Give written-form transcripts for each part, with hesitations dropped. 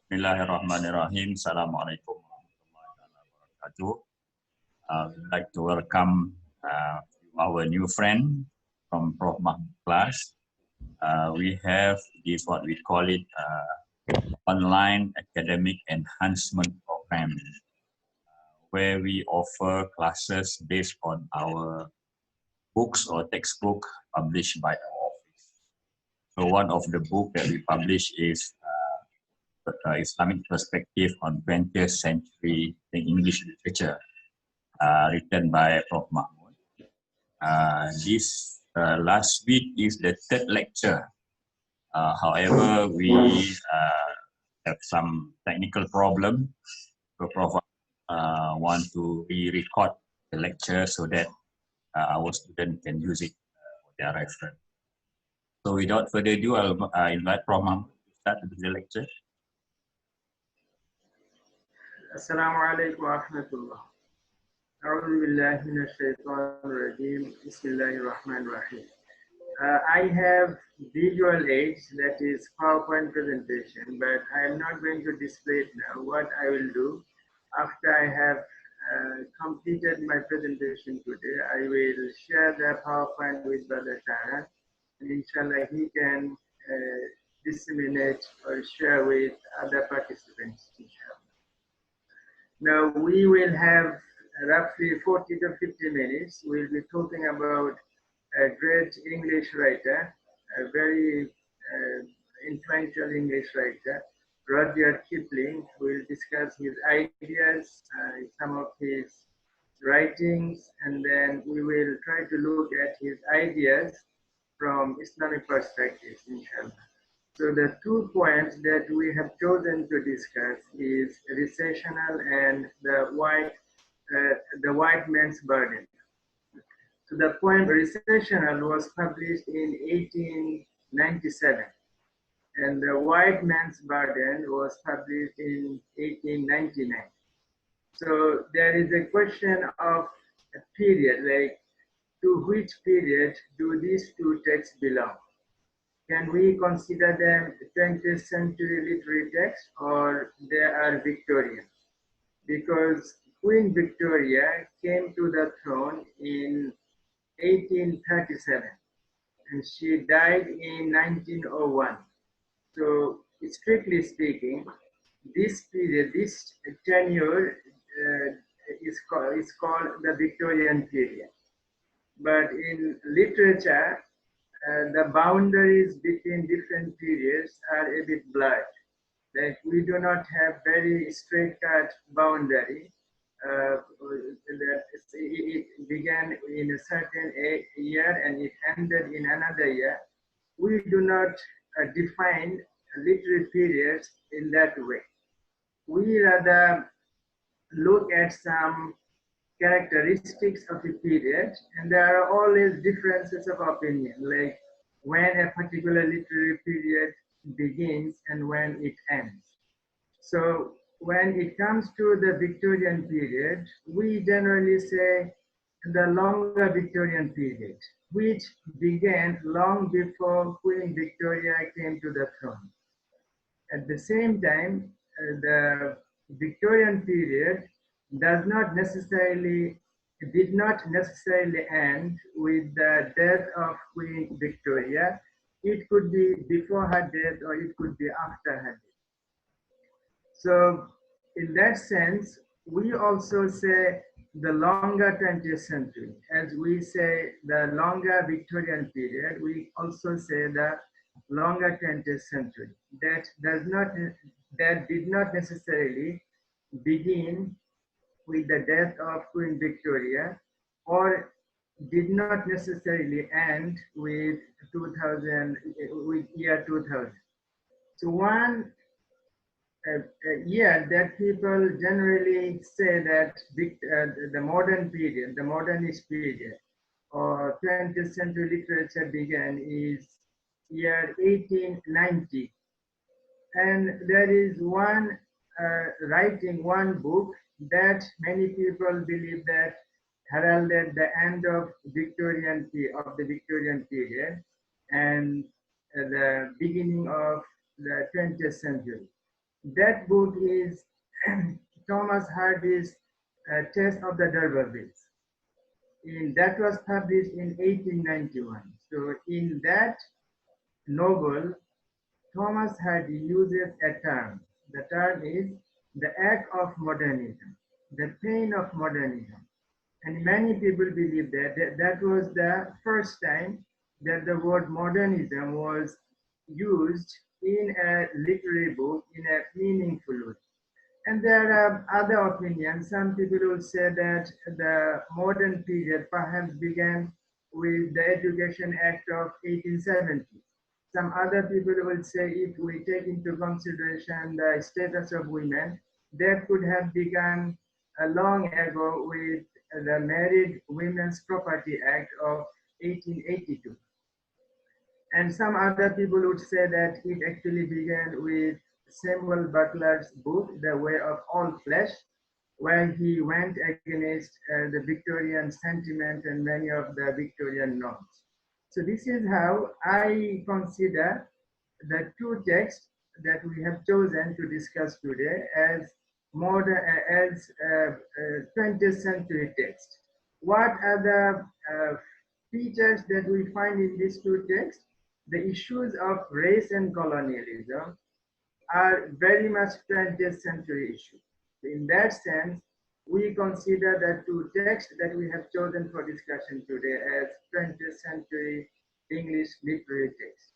Bismillahirrahmanirrahim. Assalamualaikum warahmatullahi wabarakatuh. We'd like to welcome our new friend from Prof class. We have this what we call it online academic enhancement program, where we offer classes based on our books or textbook published by our office. So one of the book that we publish is Islamic Perspective on 20th Century in English Literature, written by Prof. Mahmud. This last week is the third lecture. However, we have some technical problem. So Prof. Want to re-record the lecture so that our students can use it for their reference. So without further ado, I'll invite Prof. Mahmud to start the lecture. Assalamu alaikum wa rahmatullah. A'udhu billahi minash shaitanir rajim. Bismillahir rahmanir rahim. I have visual aids, that is PowerPoint presentation, but I am not going to display it now. What I will do, after I have completed my presentation today, I will share the PowerPoint with Brother Sharan, and inshallah he can disseminate or share with other participants, inshallah. Now we will have roughly 40 to 50 minutes. We'll be talking about a great English writer, a very influential English writer, Rudyard Kipling. We'll discuss his ideas, some of his writings, and then we will try to look at his ideas from Islamic perspectives, inshallah. So the 2 points that we have chosen to discuss is recessional and the white man's burden. So the poem Recessional was published in 1897, and the white man's burden was published in 1899. So there is a question of a period, like to which period do these two texts belong? Can we consider them 20th century literary texts, or they are Victorian? Because Queen Victoria came to the throne in 1837 and she died in 1901. So strictly speaking, this period, this tenure is called the Victorian period. But in literature, the boundaries between different periods are a bit blurred. Like we do not have very straight-cut boundary. That it began in a certain year and it ended in another year. We do not define literary periods in that way. We rather look at some characteristics of a period, and there are always differences of opinion, like when a particular literary period begins and when it ends. So when it comes to the Victorian period, we generally say the longer Victorian period, which began long before Queen Victoria came to the throne. At the same time, the Victorian period did not necessarily end with the death of Queen Victoria. It could be before her death or it could be after her death. So in that sense, we also say the longer 20th century. As we say the longer Victorian period, we also say the longer 20th century. That did not necessarily begin with the death of Queen Victoria, or did not necessarily end with year 2000. So one year that people generally say that the modern period, the modernist period, or 20th century literature began is year 1890. And there is one one book that many people believe that heralded the end of the Victorian period and the beginning of the 20th century. That book is Thomas Hardy's Test of the D'Urbervilles. That was published in 1891. So in that novel, Thomas Hardy uses a term. The term is the act of modernism, the pain of modernism. And many people believe that was the first time that the word modernism was used in a literary book in a meaningful way. And there are other opinions. Some people will say that the modern period perhaps began with the Education Act of 1870. Some other people will say if we take into consideration the status of women, that could have begun long ago with the Married Women's Property Act of 1882. And some other people would say that it actually began with Samuel Butler's book, The Way of All Flesh, where he went against the Victorian sentiment and many of the Victorian norms. So this is how I consider the two texts that we have chosen to discuss today as modern, as 20th century text. What are the features that we find in these two texts? The issues of race and colonialism are very much 20th century issues. In that sense, we consider the two texts that we have chosen for discussion today as 20th century English literary texts.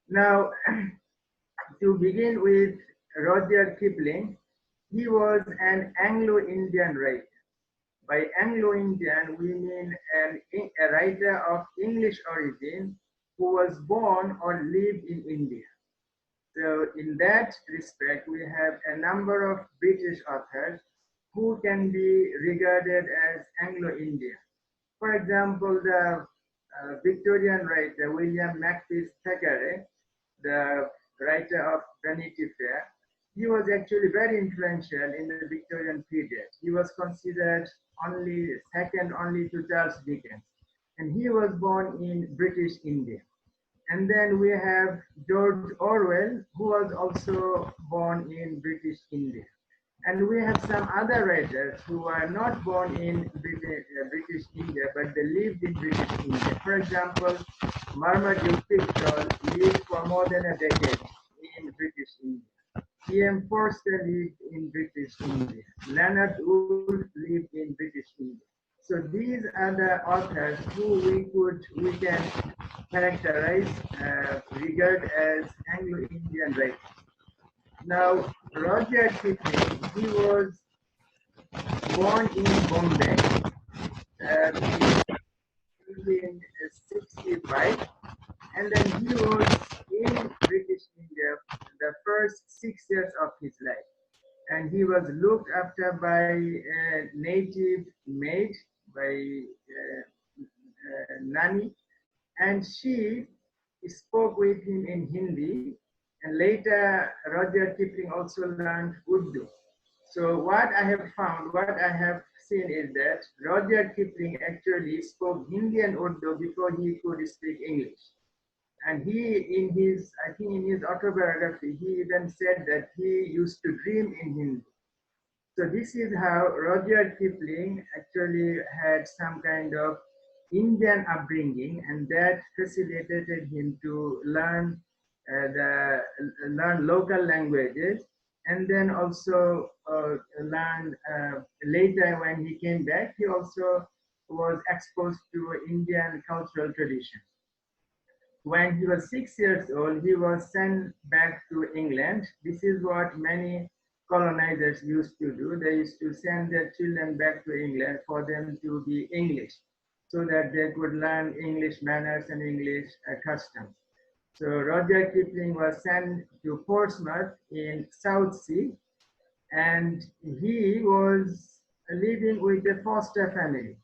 Now, to begin with Rudyard Kipling, he was an Anglo-Indian writer. By Anglo-Indian, we mean a writer of English origin who was born or lived in India. So in that respect, we have a number of British authors who can be regarded as Anglo-Indian. For example, the Victorian writer William Makepeace Thackeray, the writer of Vanity Fair, he was actually very influential in the Victorian period. He was considered second only to Charles Dickens, and he was born in British India. And then we have George Orwell, who was also born in British India. And we have some other writers who are not born in British India, but they lived in British India. For example, Mahmudul lived for more than a decade in British India. E.M. Forster lived in British India. Leonard Woolf lived in British India. So these are the authors who we can characterize, regard as Anglo-Indian writers. Now, Rudyard Kipling, he was born in Bombay in 65, and then he was in British India the first 6 years of his life. And he was looked after by a native maid, by Nani, and she spoke with him in Hindi. And later, Rudyard Kipling also learned Urdu. So what I have found, what I have seen is that Rudyard Kipling actually spoke Hindi and Urdu before he could speak English. And he, I think in his autobiography, he even said that he used to dream in Hindi. So this is how Rudyard Kipling actually had some kind of Indian upbringing, and that facilitated him to learn local languages, and then also learn later when he came back, he also was exposed to Indian cultural traditions. When he was 6 years old, he was sent back to England. This is what many colonizers used to do. They used to send their children back to England for them to be English, so that they could learn English manners and English customs. So Rudyard Kipling was sent to Portsmouth in South Sea, and he was living with a foster family.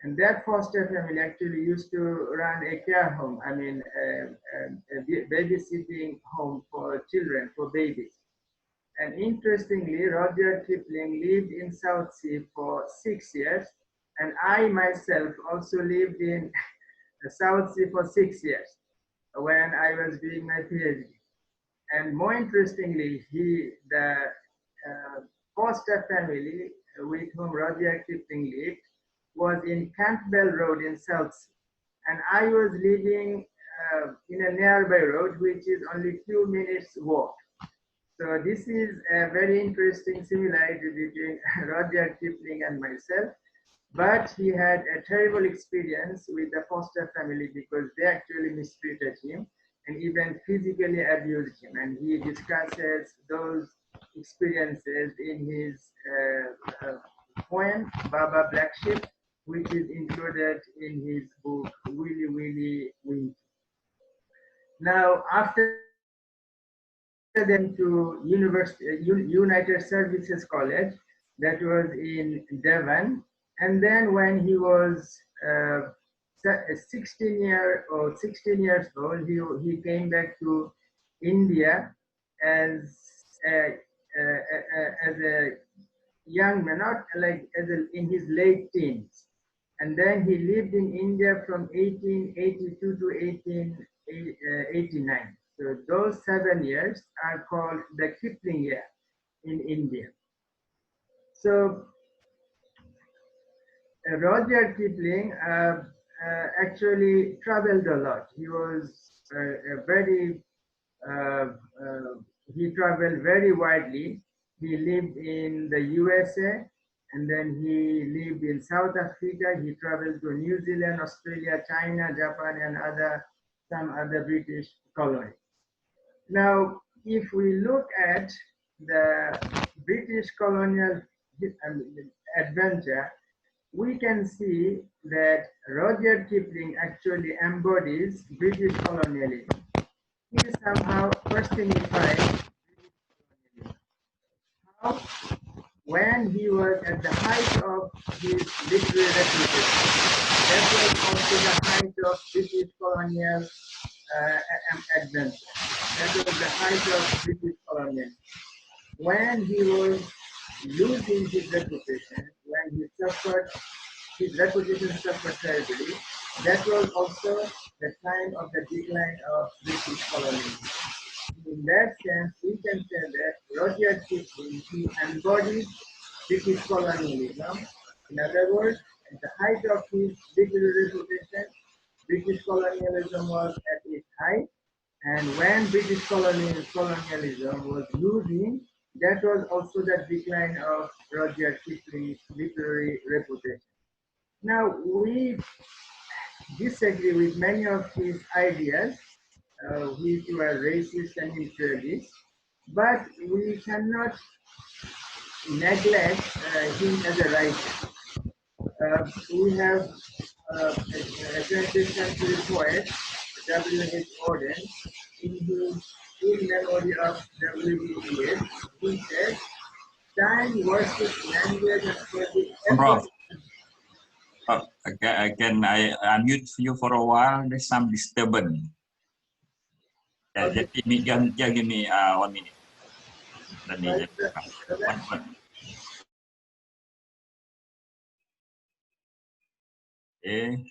And that foster family actually used to run a care home, a babysitting home for children, for babies. And interestingly, Rudyard Kipling lived in South Sea for 6 years, and I myself also lived in the South Sea for 6 years when I was doing my PhD. And more interestingly, the Foster family with whom Rudyard Kipling lived was in Campbell Road in Chelsea. And I was living in a nearby road, which is only 2 minutes walk. So this is a very interesting similarity between Rudyard Kipling and myself. But he had a terrible experience with the Foster family because they actually mistreated him and even physically abused him. And he discusses those experiences in his poem, Baba Black Sheep, which is included in his book, Willy Willy Winky. Now, after then to United Services College, that was in Devon. And then when he was 16 years old, he came back to India as a young man, not like in his late teens. And then he lived in India from 1882 to 1889. So those 7 years are called the Kipling year in India. So Rudyard Kipling actually traveled a lot. He was he traveled very widely. He lived in the USA, and then he lived in South Africa. He traveled to New Zealand, Australia, China, Japan, and some other British colonies. Now, if we look at the British colonial adventure, we can see that Rudyard Kipling actually embodies British colonialism. He somehow personified how, when he was at the height of his literary reputation, that was also the height of British colonial adventure. That was the height of British colonialism. When he was losing his reputation, when he suffered, his reputation suffered terribly, that was also the time of the decline of British colonialism. In that sense, we can say that Rudyard Kipling, he embodied British colonialism. In other words, at the height of his literary reputation, British colonialism was at its height. And when British colonialism was losing, that was also the decline of Rudyard Kipling's literary reputation. Now, we disagree with many of his ideas, which were racist and imperialist, but we cannot neglect him as a writer. We have a 20th-century poet, W.H. Auden, in memory of W.H. He said, "Time worships language and forgives Prof, everything." I unmute you for a while. There's some disturbance. Okay. Just give me 1 minute. Let me just okay.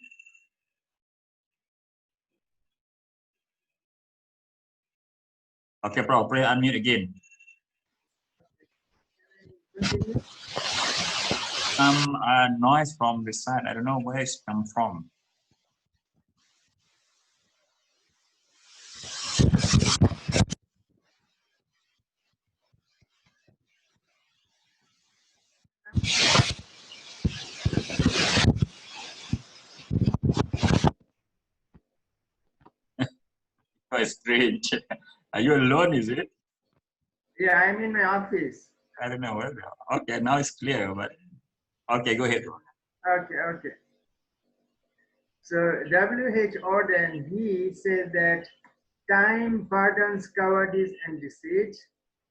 Okay, Prof, please unmute again. Some noise from the side. I don't know where it's come from. Oh, it's strange. Are you alone, is it? Yeah, I'm in my office. I don't know where. Okay, now it's clear, but okay, go ahead. Okay. So W.H. Auden, he said that time pardons cowardice and deceit,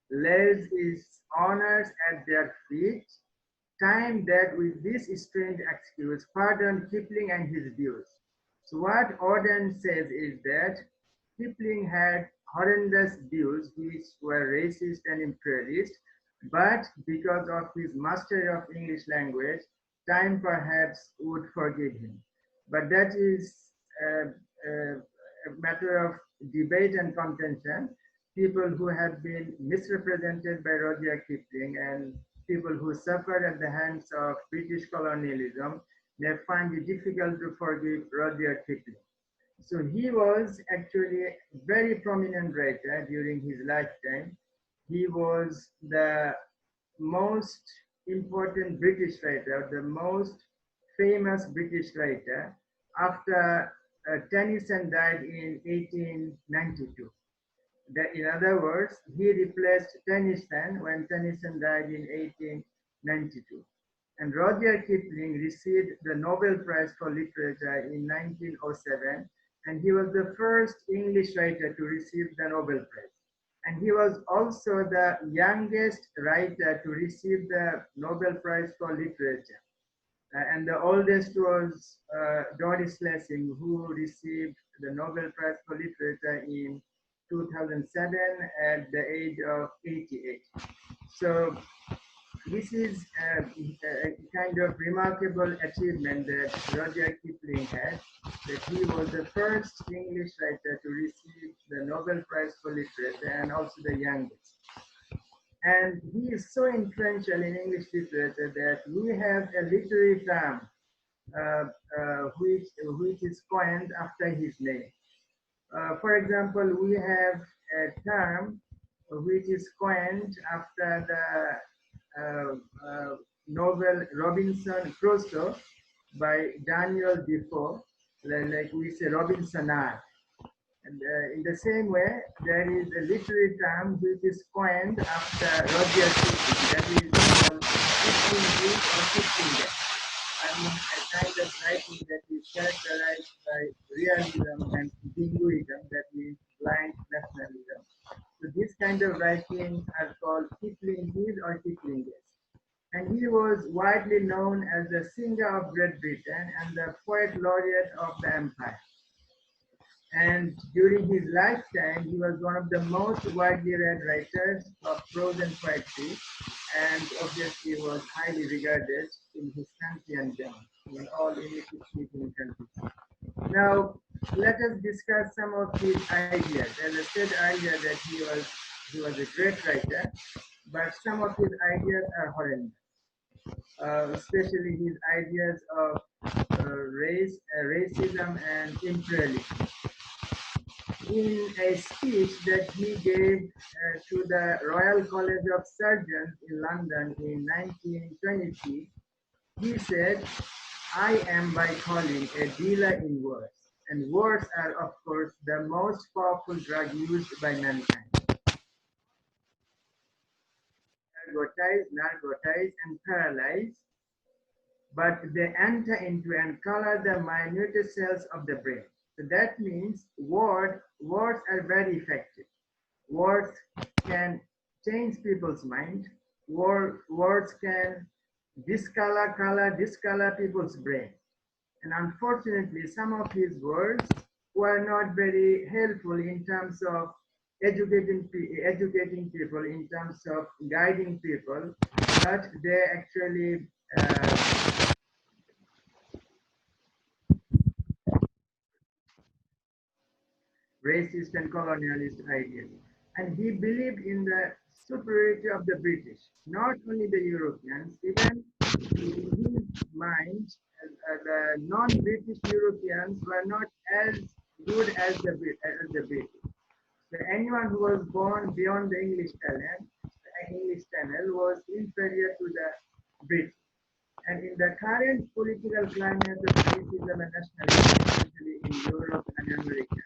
lays its honors at their feet. Time that with this strange excuse pardoned Kipling and his views. So what Auden says is that Kipling had horrendous views which were racist and imperialist, but because of his mastery of English language, time perhaps would forgive him. But that is a matter of debate and contention. people who have been misrepresented by Rudyard Kipling and people who suffered at the hands of British colonialism, they find it difficult to forgive Rudyard Kipling. So he was actually a very prominent writer during his lifetime. He was the most important British writer, the most famous British writer after Tennyson died in 1892. That, in other words, he replaced Tennyson when Tennyson died in 1892. And Rudyard Kipling received the Nobel Prize for Literature in 1907, and he was the first English writer to receive the Nobel Prize. And he was also the youngest writer to receive the Nobel Prize for Literature. And the oldest was Doris Lessing, who received the Nobel Prize for Literature in 2007 at the age of 88. So this is a kind of remarkable achievement that Rudyard Kipling had, that he was the first English writer to receive the Nobel Prize for Literature and also the youngest. And he is so influential in English literature that we have a literary term which is coined after his name. For example, we have a term which is coined after the novel Robinson Crusoe by Daniel Defoe, like we say Robinsonade. And in the same way, there is a literary term which is coined after Rudyard Kipling, that is called Kipling or Kipling. I mean, a kind of writing that is characterized by realism and jingoism, that means blind nationalism. So this kind of writings are called Kiplingese or Kiplinges. And he was widely known as the singer of Great Britain and the poet laureate of the empire. And during his lifetime, he was one of the most widely read writers of prose and poetry, and obviously was highly regarded in his country and beyond, in all English-speaking countries. Now, let us discuss some of his ideas. As I said earlier, that he was a great writer, but some of his ideas are horrendous, especially his ideas of racism and imperialism. In a speech that he gave to the Royal College of Surgeons in London in 1923, he said, "I am by calling a dealer in words, and words are, of course, the most powerful drug used by mankind. Narcotize, and paralyze, but they enter into and color the minute cells of the brain." So that means words are very effective. Words can change people's mind. Words can discolor people's brain. And unfortunately, some of his words were not very helpful in terms of educating people, in terms of guiding people, but they actually racist and colonialist ideas. And he believed in the superiority of the British, not only the Europeans, even in his mind, the non-British Europeans were not as good as the British. So anyone who was born beyond the English Channel was inferior to the British. And in the current political climate of racism and nationalism, especially in Europe and America,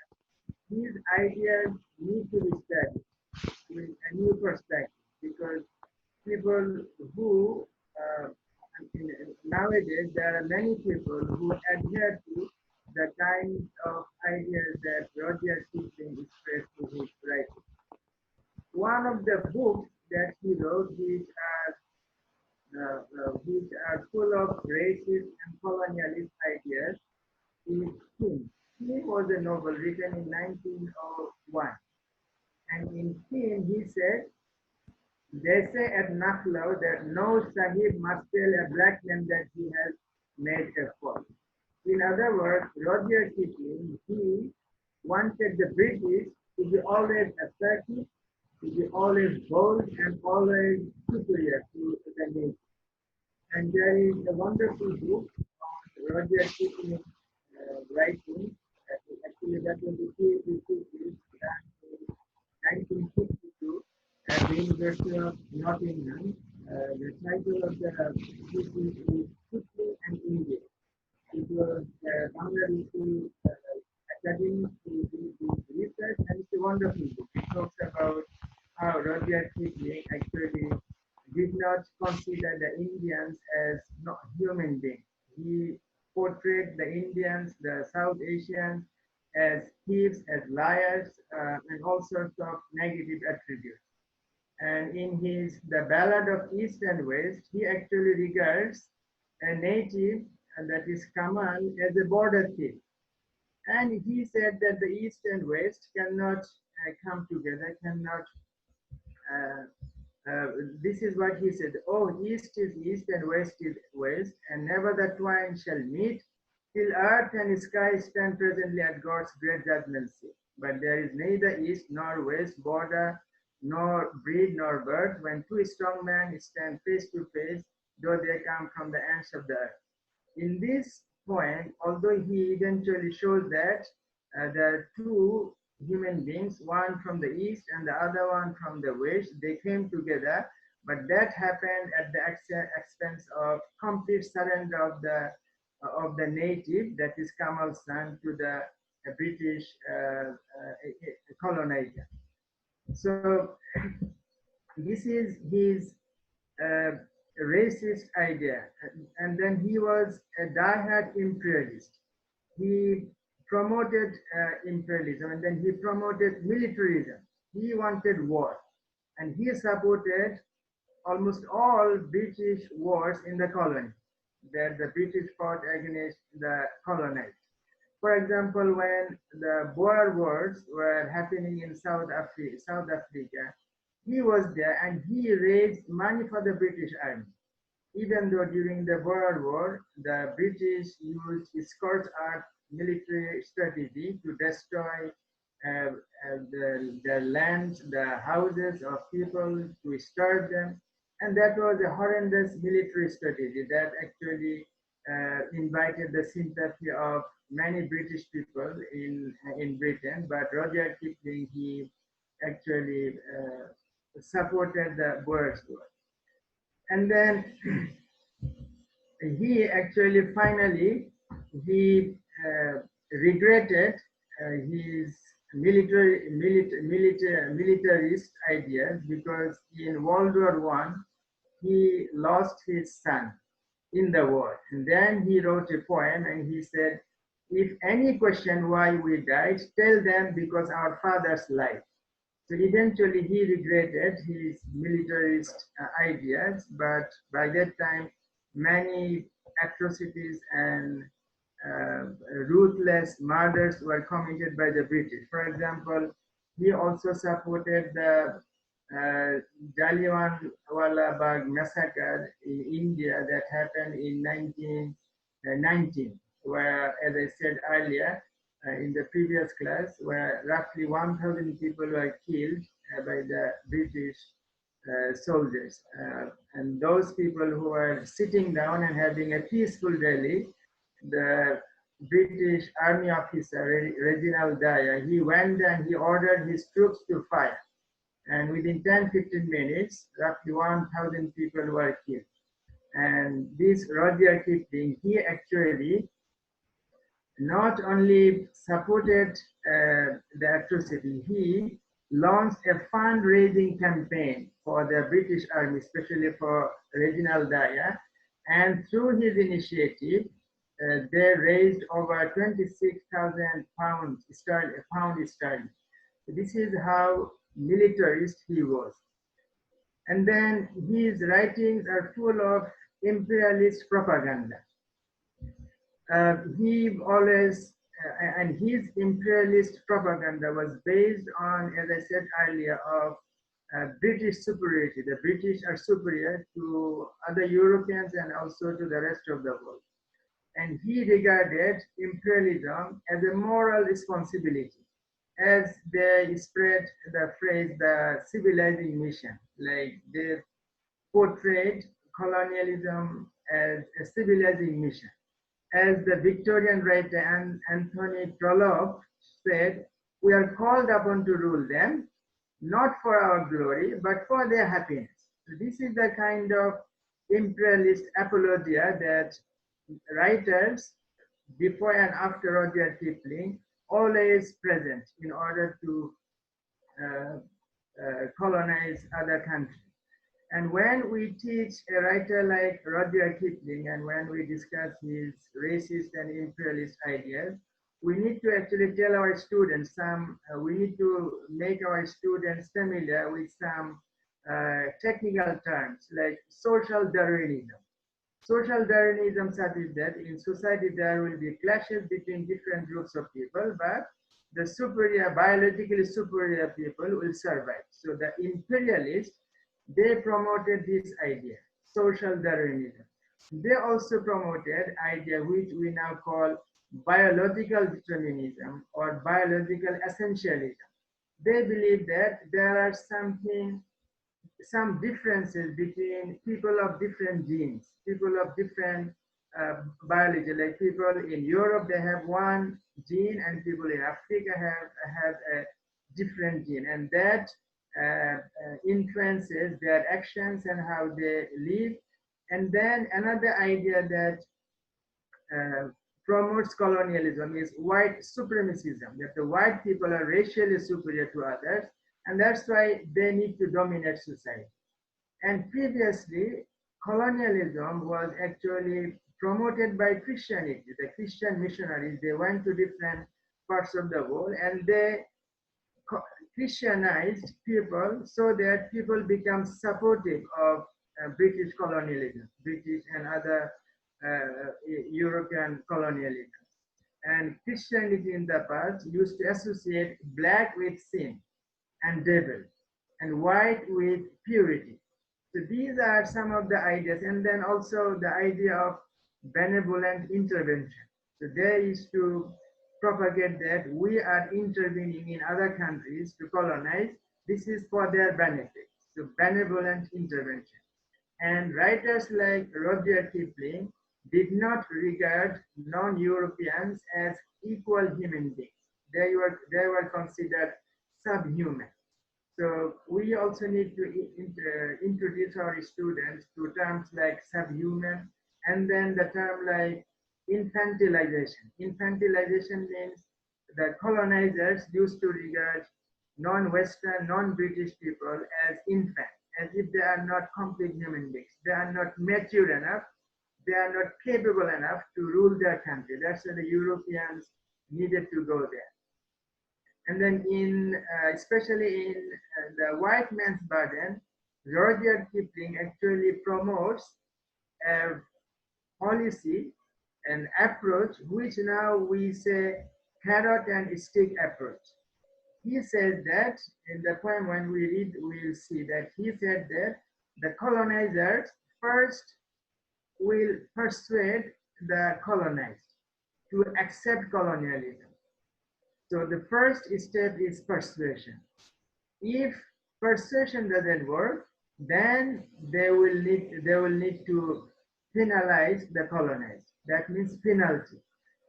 these ideas need to be studied with a new perspective, because people who nowadays there are many people who adhere to the kind of ideas that Rudyard Kipling expressed in his writing. One of the books that he wrote, which are full of racist and colonialist ideas, is Kim. Kim was a novel written in 1901. And in Kim, he said, "They say at Naklau that no Sahib must tell a black man that he has made a fault." In other words, Rudyard Kipling, he wanted the British to be always assertive to be always bold and always superior to the nature. And there is a wonderful book on Roger Kipling writing. Actually, that was the PhD thesis done in 1962 at the University of Nottingham. The title of the thesis is Kipling and India. It was founded into academic to do research, and it's a wonderful book. It talks about how Rudyard Kipling actually did not consider the Indians as not human beings. He portrayed the Indians, the South Asians, as thieves, as liars, and all sorts of negative attributes. And in his The Ballad of East and West, he actually regards a native, and that is Kamal, as a border thief. And he said that the East and West cannot come together, cannot. Uh, this is what he said. Oh, East is East and West is West, and never the twain shall meet, till earth and sky stand presently at God's great judgment seat. But there is neither East nor West, border, nor breed nor birth, when two strong men stand face to face, though they come from the ends of the earth. In this poem, although he eventually shows that there are two human beings, one from the east and the other one from the west, they came together, but that happened at the expense of complete surrender of the native, that is Kamal's son, to the British colonizer. So this is his uh, racist idea. And then he was a diehard imperialist. He promoted imperialism, and then he promoted militarism. He wanted war, and he supported almost all British wars in the colony that the British fought against the colonized. For example, when the Boer Wars were happening in South Africa, he was there and he raised money for the British Army. Even though during the Boer War, the British used scorched earth military strategy to destroy the lands, the houses of people, to starve them. And that was a horrendous military strategy that actually invited the sympathy of many British people in Britain. But Roger Kipling, he actually supported the Boers War. And then he actually finally he regretted his militarist ideas, because in World War One he lost his son in the war, and then he wrote a poem and he said, "If any question why we died, tell them because our fathers lied." So eventually he regretted his militarist ideas, but by that time many atrocities and uh, ruthless murders were committed by the British. For example, he also supported the Jallianwala Bagh massacre in India that happened in 1919, where, as I said earlier, in the previous class, where roughly 1,000 people were killed by the British soldiers. And those people who were sitting down and having a peaceful rally, the British army officer, Reginald Dyer, he went and he ordered his troops to fire. And within 10-15 minutes, roughly 1,000 people were killed. And this Rudyard Kipling, he actually not only supported the atrocity, he launched a fundraising campaign for the British Army, especially for Reginald Dyer. And through his initiative, they raised over 26,000 pounds sterling. So this is how militarist he was. And then his writings are full of imperialist propaganda. He always, and his imperialist propaganda was based on, as I said earlier, of British superiority. The British are superior to other Europeans and also to the rest of the world. And he regarded imperialism as a moral responsibility. as they spread the phrase the civilizing mission, like they portrayed colonialism as a civilizing mission. As the Victorian writer Anthony Trollope said, we are called upon to rule them, not for our glory, but for their happiness. So this is the kind of imperialist apologia that writers before and after Rudyard Kipling always present in order to uh, colonize other countries. And when we teach a writer like Rudyard Kipling and when we discuss his racist and imperialist ideas, we need to actually tell our students we need to make our students familiar with some technical terms like social Darwinism. Social Darwinism suggests that in society there will be clashes between different groups of people, but the superior, biologically superior people will survive. So the imperialists, they promoted this idea, social Darwinism. They also promoted idea which we now call biological determinism or biological essentialism. They believe that there are some differences between people of different genes, people of different biology. Like people in Europe, they have one gene, and people in Africa have a different gene, and that influences their actions and how they live. And then another idea that uh, promotes colonialism is white supremacism, that the white people are racially superior to others, and that's why they need to dominate society. And previously, colonialism was actually promoted by Christianity. The Christian missionaries, they went to different parts of the world and they Christianized people so that people become supportive of British colonialism, British and other European colonialism. And Christianity in the past used to associate black with sin and devil, and white with purity. So these are some of the ideas. And then also the idea of benevolent intervention. So they used to propagate that we are intervening in other countries to colonize. This is for their benefit. So benevolent intervention. And writers like Rudyard Kipling did not regard non-Europeans as equal human beings. They were considered subhuman. So we also need to introduce our students to terms like subhuman and then the term like infantilization. Infantilization means the colonizers used to regard non-Western, non-British people as infants, as if they are not complete human beings. They are not mature enough. They are not capable enough to rule their country. That's why the Europeans needed to go there. And then especially in the white man's burden, Rudyard Kipling actually promotes a policy, an approach, which now we say carrot and stick approach. He said that in the poem when we read, we'll see that he said that the colonizers first will persuade the colonized to accept colonialism. So the first step is persuasion. If persuasion doesn't work, then they will need to penalize the colonized. That means penalty.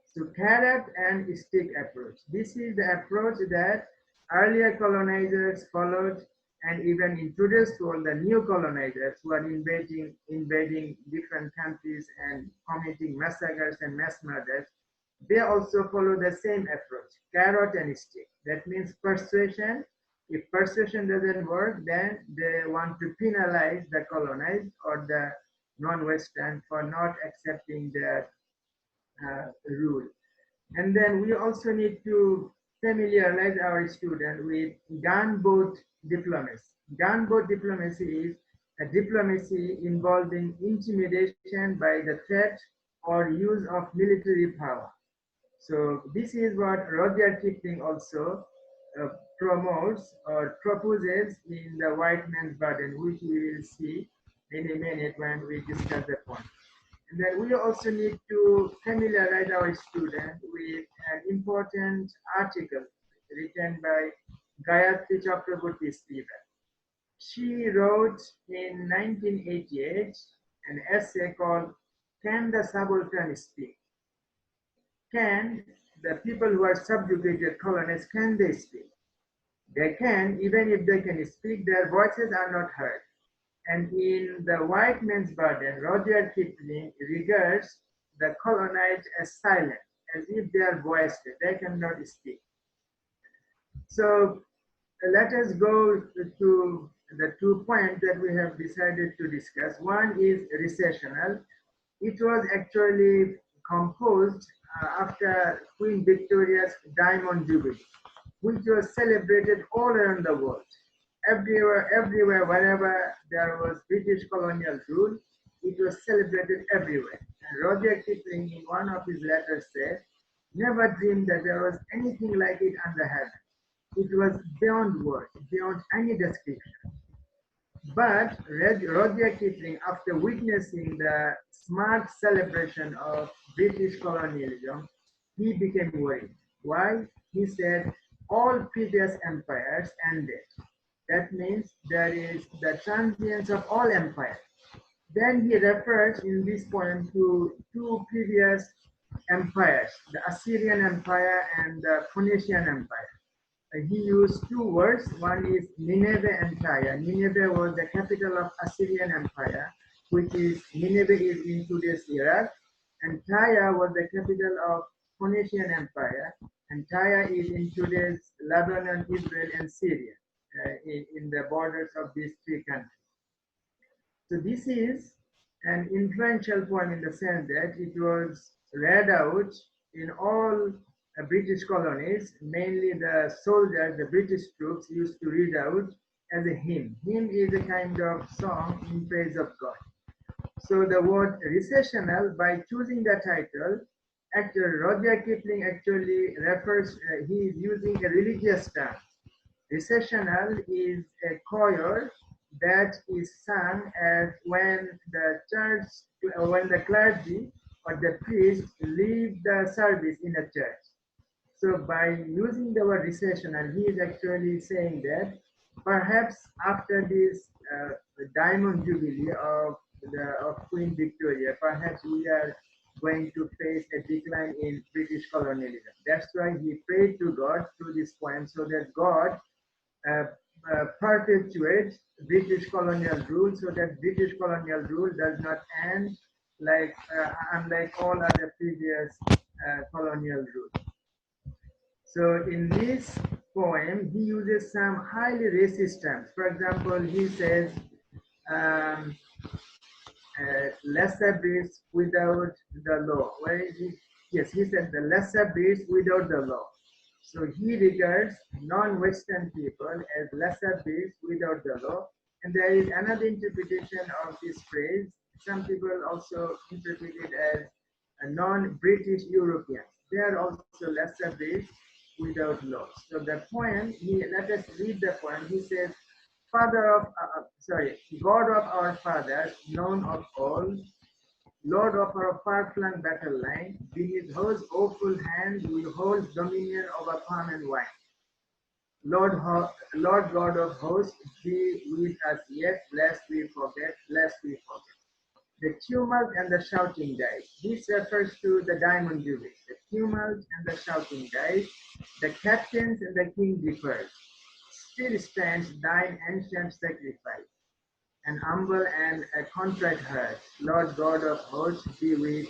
So carrot and stick approach. This is the approach that earlier colonizers followed and even introduced to all the new colonizers who are invading different countries and committing massacres and mass murders. They also follow the same approach, carrot and stick. That means persuasion. If persuasion doesn't work, then they want to penalize the colonized or the non-Western for not accepting their rule. And then we also need to familiarize our students with gunboat diplomacy. Gunboat diplomacy is a diplomacy involving intimidation by the threat or use of military power. So this is what Rudyard Kipling also promotes or proposes in The White Man's Burden, which we will see in a minute when we discuss the point. And then we also need to familiarize our students with an important article written by Gayatri Chakraborty Stephen. She wrote in 1988 an essay called Can the Subaltern Speak? Can the people who are subjugated colonists, can they speak? They can, even if they can speak, their voices are not heard. And in The White Man's Burden, Rudyard Kipling regards the colonized as silent, as if they are voiceless, they cannot speak. So let us go to the 2 points that we have decided to discuss. One is recessional. It was actually composed after Queen Victoria's Diamond Jubilee, which was celebrated all around the world. Everywhere, wherever there was British colonial rule, it was celebrated everywhere. And Rudyard Kipling, in one of his letters, said, "Never dreamed that there was anything like it under heaven. It was beyond words, beyond any description." But Rudyard Kipling, after witnessing the smart celebration of British colonialism, he became worried. Why? He said, all previous empires ended. That means there is the transience of all empires. Then he refers in this poem to 2 previous empires, the Assyrian Empire and the Phoenician Empire. He used 2 words. One is Nineveh and Tyre. Nineveh was the capital of Assyrian Empire, which is Nineveh is in today's Iraq, and Tyre was the capital of Phoenician Empire, and Tyre is in today's Lebanon, Israel, and Syria, in the borders of these 3 countries. So this is an influential poem in the sense that it was read out in all British colonies, mainly the soldiers, the British troops used to read out as a hymn. Hymn is a kind of song in praise of God. So the word recessional, by choosing the title, actor Rudyard Kipling actually refers, he is using a religious term. Recessional is a choir that is sung as when the church, when the clergy or the priest leave the service in a church. So by using the word recessional, he is actually saying that perhaps after this diamond jubilee of Queen Victoria, perhaps we are going to face a decline in British colonialism. That's why he prayed to God through this poem, so that God perpetuates British colonial rule, so that British colonial rule does not end like unlike all other previous colonial rule. So in this poem, he uses some highly racist terms. For example, he says, lesser breeds without the law. Where is he? Yes, he said the lesser breeds without the law. So he regards non-Western people as lesser breeds without the law. And there is another interpretation of this phrase. Some people also interpret it as a non-British Europeans. They are also lesser breeds without law. So the poem, let us read the poem. He says, God of our fathers, known of all, Lord of our far-flung battle line, beneath whose awful hand we hold dominion over palm and wine. Lord God of hosts, be with us yet, lest we forget, lest we forget. The tumult and the shouting died. This refers to the Diamond Jubilee. The tumult and the shouting died. The captains and the king deferred. Still stands thine ancient sacrifice, an humble and a contrite heart. Lord God of hosts, be with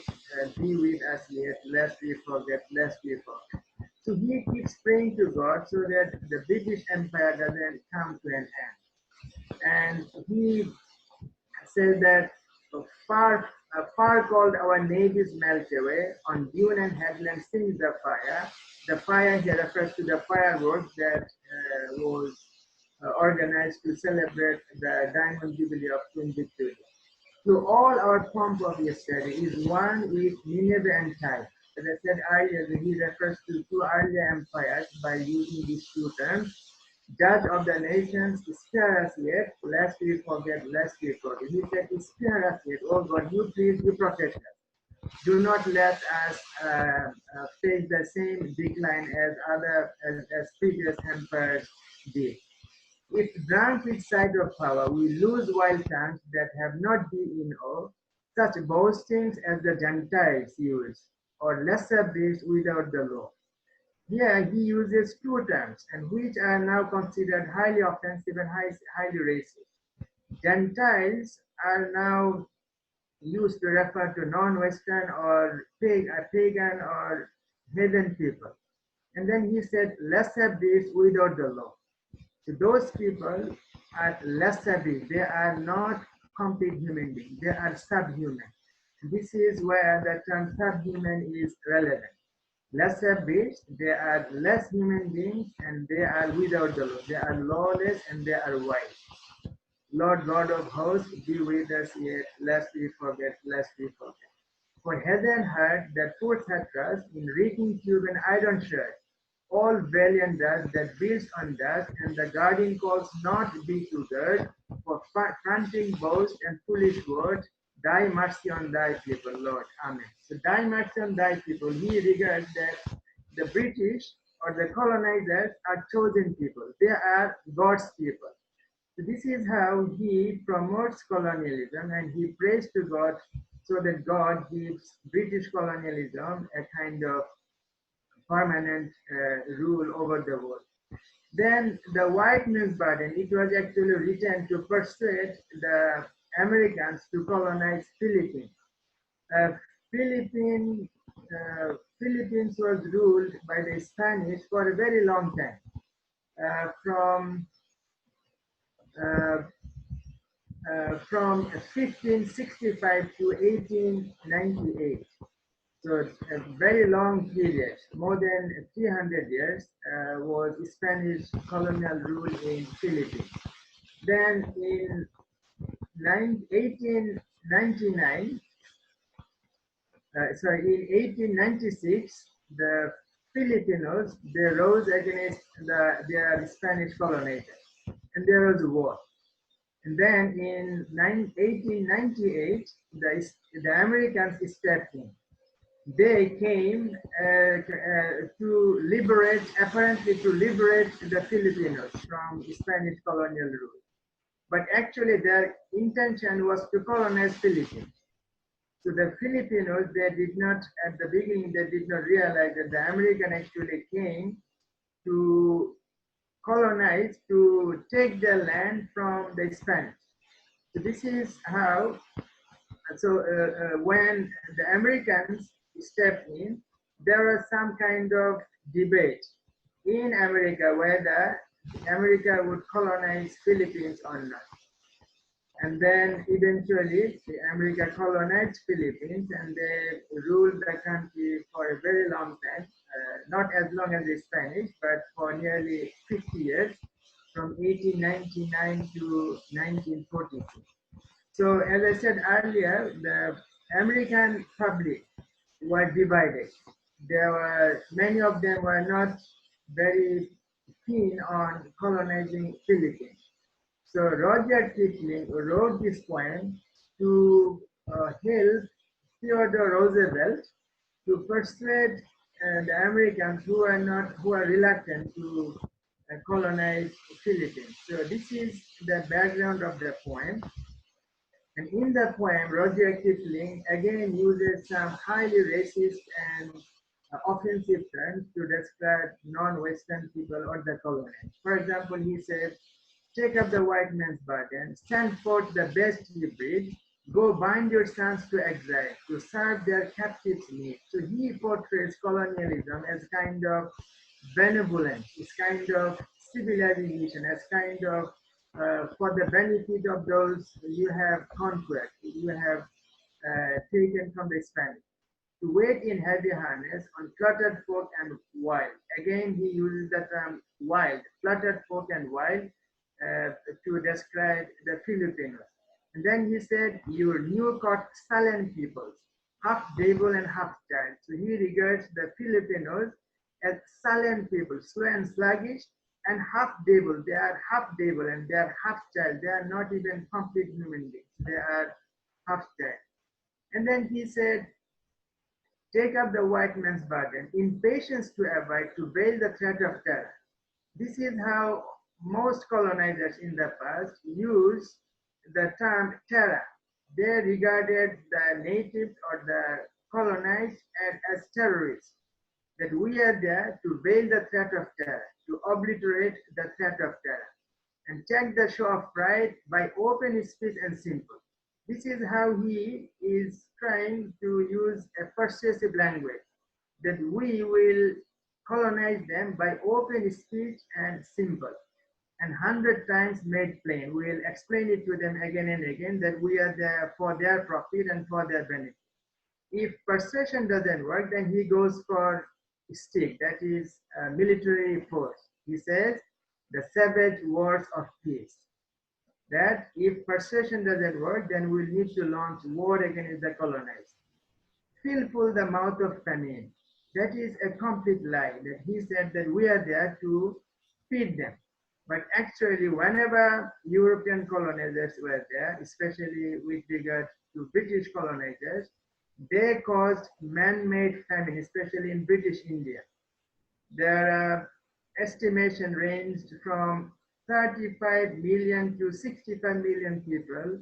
us yet, lest we forget, lest we forget. So he keeps praying to God so that the British Empire doesn't come to an end. And he says that far called our navies melt away, on dune and headland sings the fire. The fire here refers to the fireworks that was organized to celebrate the Diamond Jubilee of Queen Victoria. So all our pomp of yesterday is one with Nineveh and Tyre. As I said earlier, he refers to 2 earlier empires by using these 2 terms. Judge of the nations, spare us yet, lest we forget, lest we forget. He said, spare us yet, oh God, you please, you protect us. Do not let us face the same decline as as previous emperors did. If drunk with sight of power, we lose wild tongues that have not been in awe, such boastings as the Gentiles use, or lesser beasts without the law. Here he uses two terms, and which are now considered highly offensive and highly racist. Gentiles are now used to refer to non-Western or pagan or heathen people. And then he said, lesser beasts without the law. So those people are lesser beings. They are not complete human beings. They are subhuman. This is where the term subhuman is relevant. Lesser beings, they are less human beings and they are without the law. They are lawless and they are wild. Lord God of hosts, be with us yet, lest we forget, lest we forget. For heathen heart that puts her trust in reeking tube and iron shirt, all valiant dust that builds on dust, and the guardian calls not be to gird, for fronting boast and foolish words, thy mercy on thy people, Lord. Amen. So thy mercy on thy people, he regards that the British or the colonizers are chosen people. They are God's people. So this is how he promotes colonialism and he prays to God so that God gives British colonialism a kind of permanent rule over the world. Then the white man's burden, it was actually written to persuade the Americans to colonize Philippines. Uh, Philippines, Philippines was ruled by the Spanish for a very long time, uh, from 1565 to 1898. So a very long period, more than 300 years, was Spanish colonial rule in Philippines. Then in 1899, in 1896, the Filipinos, they rose against their Spanish colonizers, and there was a war. And then in 1898, the Americans stepped in. They came apparently to liberate the Filipinos from Spanish colonial rule. But actually their intention was to colonize Philippines. So the Filipinos, they did not, at the beginning, they did not realize that the American actually came to colonize, to take the land from the Spanish. So this is how, when the Americans stepped in, there was some kind of debate in America whether America would colonize Philippines or not. And then eventually, America colonized Philippines and they ruled the country for a very long time, not as long as the Spanish, but for nearly 50 years, from 1899 to 1942. So as I said earlier, the American public were divided. There were many of them were not very keen on colonizing Philippines. So Roger Kipling wrote this poem to help Theodore Roosevelt to persuade the Americans who are reluctant to colonize Philippines. So this is the background of the poem. And in the poem, Roger Kipling again uses some highly racist and offensive terms to describe non-Western people or the colonists. For example, he says, take up the white man's burden, stand forth the best you breed, go bind your sons to exile, to serve their captives' needs. So he portrays colonialism as kind of benevolence, as kind of civilization, as kind of for the benefit of those you have conquered, you have taken from the Spanish. To wait in heavy harness on cluttered folk and wild. Again, he uses the term wild, cluttered folk and wild to describe the Filipinos. And then he said, your new-caught sullen peoples, half devil and half child. So he regards the Filipinos as sullen people, slow and sluggish, and half devil. They are half devil and they are half child. They are not even complete human beings. They are half child. And then he said, take up the white man's burden, impatience to avoid, to veil the threat of terror. This is how most colonizers in the past used the term terror. They regarded the natives or the colonized as terrorists, that we are there to veil the threat of terror, to obliterate the threat of terror, and take the show of pride by open speech and simple. This is how he is trying to use a persuasive language, that we will colonize them by open speech and simple, and 100 times made plain. We will explain it to them again and again that we are there for their profit and for their benefit. If persuasion doesn't work, then he goes for stick, that is military force. He says the savage wars of peace. That if persuasion doesn't work, then we'll need to launch war against the colonized. Fill full the mouth of famine. That is a complete lie. That he said that we are there to feed them. But actually, whenever European colonizers were there, especially with regard to British colonizers, they caused man-made famine, especially in British India. Their estimation ranged from 35 million to 65 million people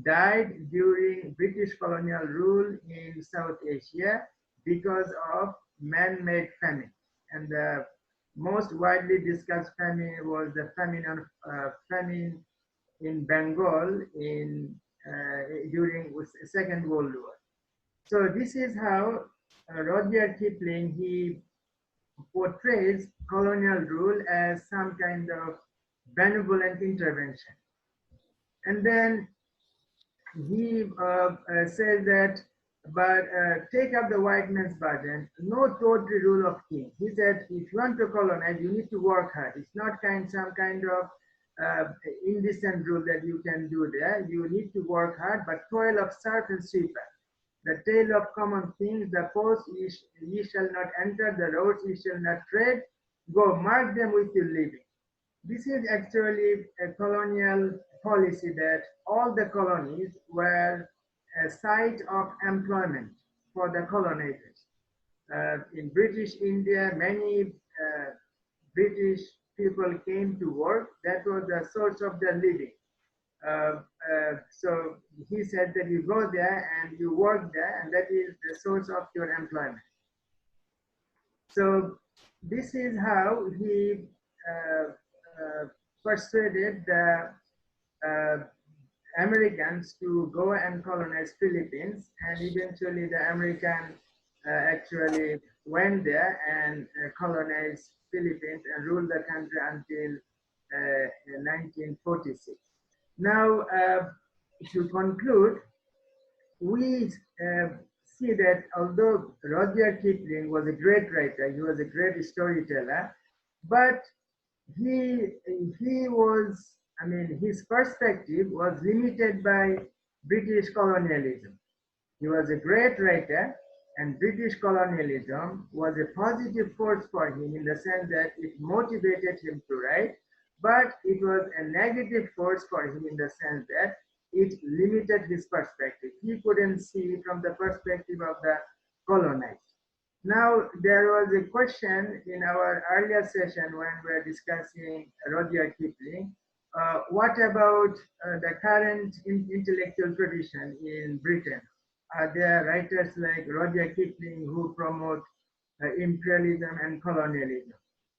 died during British colonial rule in South Asia because of man-made famine. And the most widely discussed famine was the famine in Bengal during the Second World War. So this is how Rudyard Kipling, he portrays colonial rule as some kind of benevolent intervention. And then he says that, but take up the white man's burden, no total rule of king. He said, if you want to colonize, you need to work hard. It's not some kind of indecent rule that you can do there. You need to work hard, but toil of serf and sweeper. The tale of common things, the posts ye shall not enter, the roads ye shall not tread, go mark them with your living. This is actually a colonial policy that all the colonies were a site of employment for the colonizers. In British India, many British people came to work. That was the source of their living. So he said that you go there and you work there, and that is the source of your employment. So this is how he persuaded the Americans to go and colonize Philippines, and eventually the American actually went there and colonized Philippines and ruled the country until 1946. Now, to conclude, we see that although Rudyard Kipling was a great writer, he was a great storyteller, but he was, I mean, his perspective was limited by British colonialism. He was a great writer, and British colonialism was a positive force for him in the sense that it motivated him to write, but it was a negative force for him in the sense that it limited his perspective. He couldn't see from the perspective of the colonized. Now, there was a question in our earlier session when we were discussing Rudyard Kipling. What about the current intellectual tradition in Britain? Are there writers like Rudyard Kipling who promote imperialism and colonialism?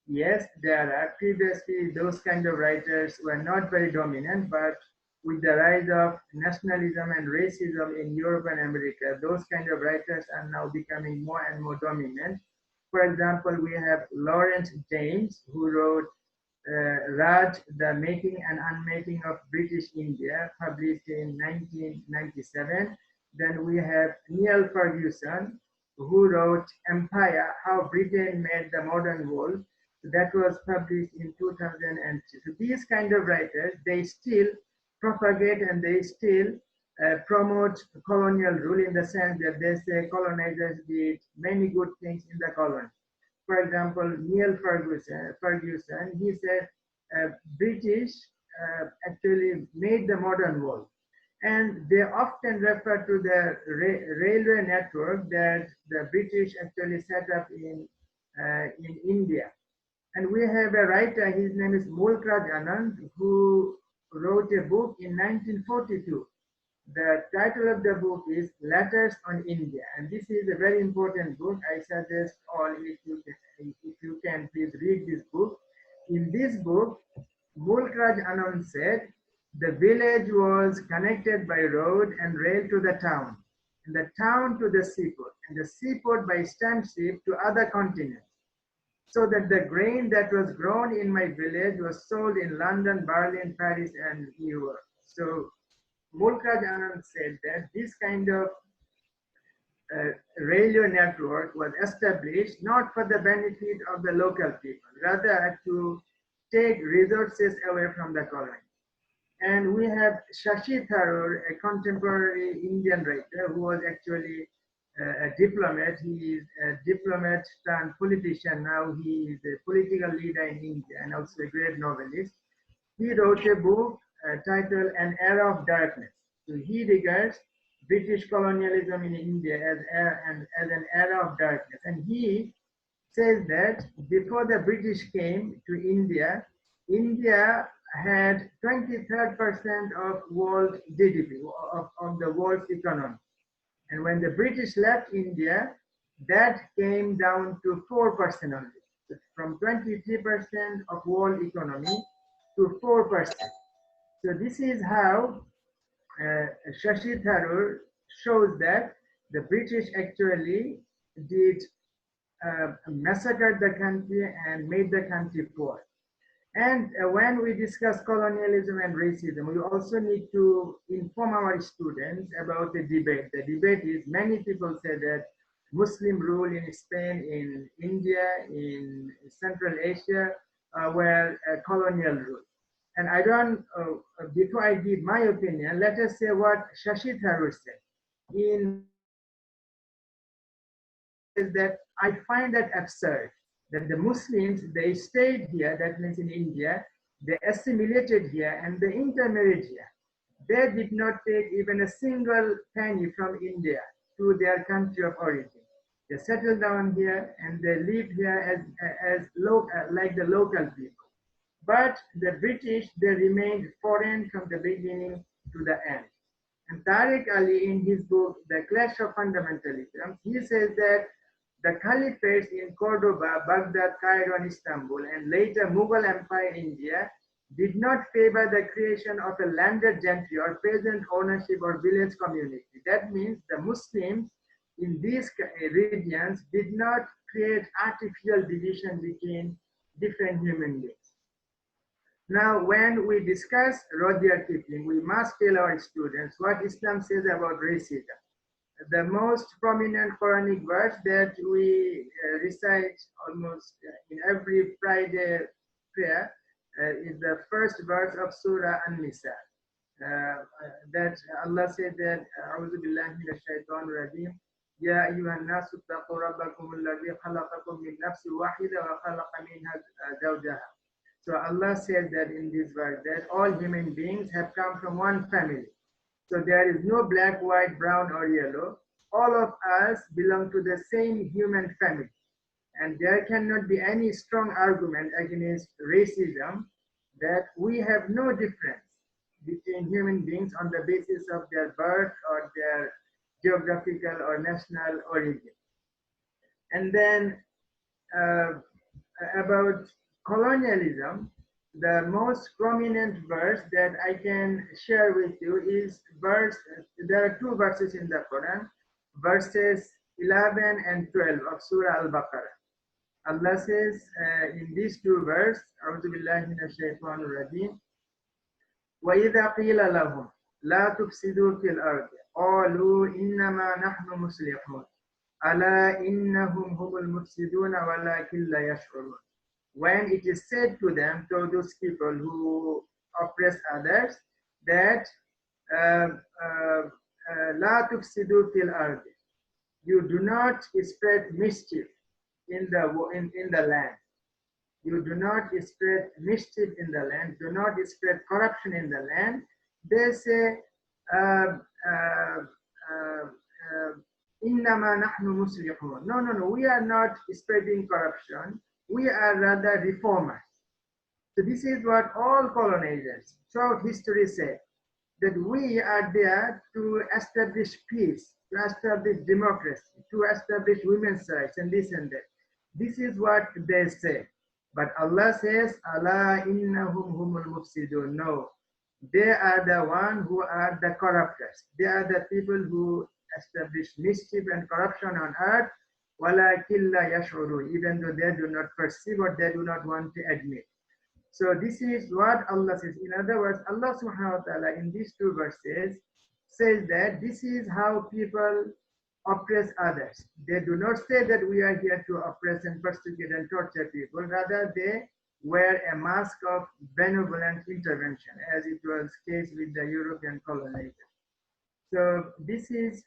Yes, there are. Previously, those kind of writers were not very dominant, but with the rise of nationalism and racism in Europe and America, those kind of writers are now becoming more and more dominant. For example, we have Lawrence James, who wrote Raj, The Making and Unmaking of British India, published in 1997. Then we have Niall Ferguson, who wrote Empire, How Britain Made the Modern World. That was published in 2002. So these kind of writers, they still propagate and they still promote colonial rule in the sense that they say colonizers did many good things in the colony. For example, Niall Ferguson, he said British actually made the modern world. And they often refer to the railway network that the British actually set up in India. And we have a writer, his name is Mulkraj Anand, who wrote a book in 1942. The title of the book is Letters on India. And this is a very important book. I suggest all, if you can, please read this book. In this book, Mulkraj Anand said, the village was connected by road and rail to the town, and the town to the seaport, and the seaport by stamp ship to other continents, so that the grain that was grown in my village was sold in London, Berlin, Paris, and New York. So Mulkraj Anand said that this kind of railway network was established not for the benefit of the local people, rather to take resources away from the colony. And we have Shashi Tharoor, a contemporary Indian writer who was actually a diplomat. He is a diplomat turned politician. Now he is a political leader in India and also a great novelist. He wrote a book titled An Era of Darkness. So he regards British colonialism in India as an era of darkness. And he says that before the British came to India, India had 23rd% of world GDP, of the world's economy. And when the British left India, that came down to 4% only. So from 23% of world economy to 4%. So this is how Shashi Tharoor shows that the British actually did massacred the country and made the country poor. And when we discuss colonialism and racism, we also need to inform our students about the debate. The debate is, many people say that Muslim rule in Spain, in India, in Central Asia were colonial rule. And I don't, before I give my opinion, let us say what Shashi Tharoor said. In is that I find that absurd that the Muslims, they stayed here, that means in India, they assimilated here and they intermarried here. They did not take even a single penny from India to their country of origin. They settled down here and they lived here like the local people. But the British, they remained foreign from the beginning to the end. And Tariq Ali, in his book, The Clash of Fundamentalism, he says that the caliphates in Cordoba, Baghdad, Cairo, and Istanbul, and later Mughal Empire in India, did not favor the creation of a landed gentry or peasant ownership or village community. That means the Muslims in these regions did not create artificial division between different human beings. Now, when we discuss Rudyard Kipling, we must tell our students what Islam says about racism. The most prominent Quranic verse that we recite almost in every Friday prayer is the first verse of Surah An-Nisa. That Allah said that, "A'udhu billahi minash shaitanir rajim. Ya ayyuhan nasu taqu rabbakum alladhi khalaqakum min nafsin wahida wa khalaqa minha zawjaha." So Allah said that in this verse that all human beings have come from one family. So there is no black, white, brown, or yellow. All of us belong to the same human family. And there cannot be any strong argument against racism that we have no difference between human beings on the basis of their birth or their geographical or national origin. And then about colonialism, the most prominent verse that I can share with you is there are two verses in the Quran, verses 11 and 12 of Surah Al-Baqarah. Allah says in these two verses, أعوذ بالله من الشيطان الرجيم, وَإِذَا قِيلَ لَهُمْ لَا تُفْسِدُوا فِي الْأَرْضِ قَالُوا إِنَّمَا نَحْنُ مُصْلِحُونَ أَلَا إِنَّهُمْ هُمُ الْمُفْسِدُونَ وَلَكِنْ لَا يَشْعُرُونَ. When it is said to them, to those people who oppress others, that لا تفسدوا في الأرض, you do not spread mischief in the land. You do not spread mischief in the land, do not spread corruption in the land. They say, إنما نحن مصلحون. No, no, no, we are not spreading corruption. We are rather reformers. So this is what all colonizers throughout history say, that we are there to establish peace, to establish democracy, to establish women's rights and this and that. This is what they say. But Allah says, Allah innahum humul mufsidun. No, they are the one who are the corruptors. They are the people who establish mischief and corruption on earth, walakin la yash'urun, even though they do not perceive or they do not want to admit. So this is what Allah says. In other words, Allah subhanahu wa ta'ala in these two verses says that this is how people oppress others. They do not say that we are here to oppress and persecute and torture people. Rather, they wear a mask of benevolent intervention, as it was the case with the European colonizers. So this is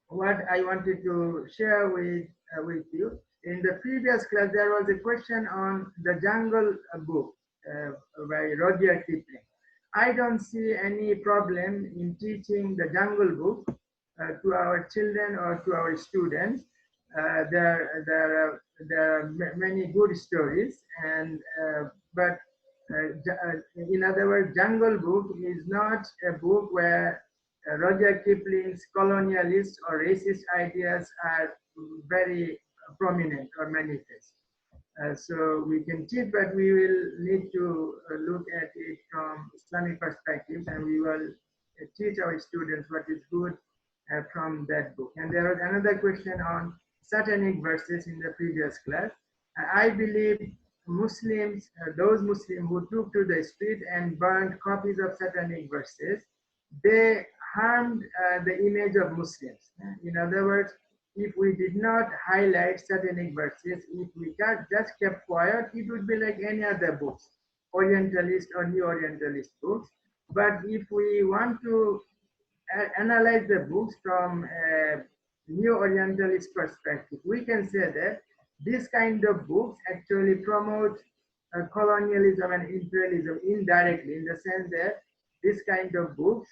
what I wanted to share with you. In the previous class, there was a question on the Jungle book by Rudyard Kipling. I don't see any problem in teaching the Jungle book to our children or to our students. There are many good stories, and but in other words, Jungle Book is not a book where Rudyard Kipling's colonialist or racist ideas are very prominent or manifest. So we can teach, but we will need to look at it from Islamic perspective, and we will teach our students what is good from that book. And there was another question on satanic verses in the previous class. I believe Muslims, those Muslims who took to the street and burned copies of satanic verses, they harmed the image of Muslims. In other words, if we did not highlight satanic verses, if we just kept quiet, it would be like any other books, Orientalist or New Orientalist books. But if we want to analyze the books from a New Orientalist perspective, we can say that this kind of books actually promote colonialism and imperialism indirectly, in the sense that this kind of books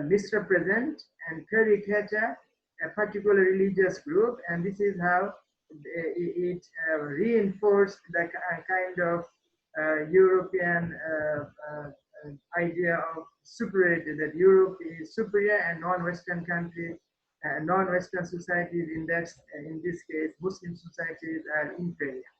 misrepresent and caricature a particular religious group, and this is how it reinforced the kind of European idea of superiority, that Europe is superior and non-Western countries, non-Western societies, in this case, Muslim societies, are inferior.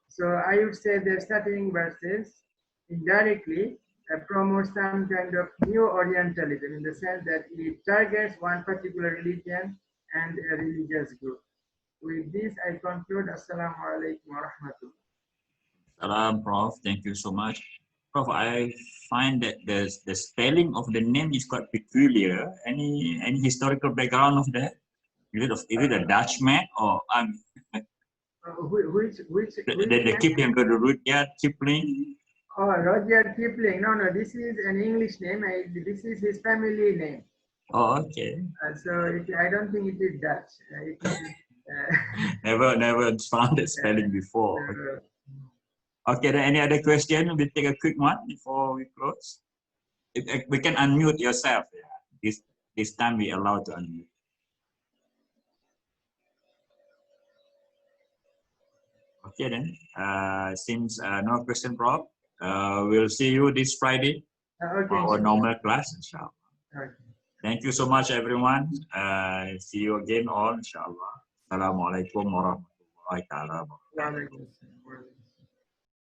So I would say that studying verses indirectly promotes some kind of new Orientalism, in the sense that it targets one particular religion and a religious group. With this, I conclude. Assalamu alaikum wa rahmatullah. Salam, Prof. Thank you so much. Prof, I find that the spelling of the name is quite peculiar. Any historical background of that? Is it a Dutch man or which the Kipling, the Rudyard Kipling? Oh, Rudyard Kipling. No, this is an English name. This is his family name. Oh, okay. So I don't think it is Dutch. It is, never found that spelling before. Okay, then any other question? We'll take a quick one before we close. We can unmute yourself. Yeah. This time we allow to unmute. Okay then. Since no question, Prof, we'll see you this Friday for our normal class, inshallah. Okay. Thank you so much, everyone. See you again all, inshallah. Assalamualaikum warahmatullahi wabarakatuh.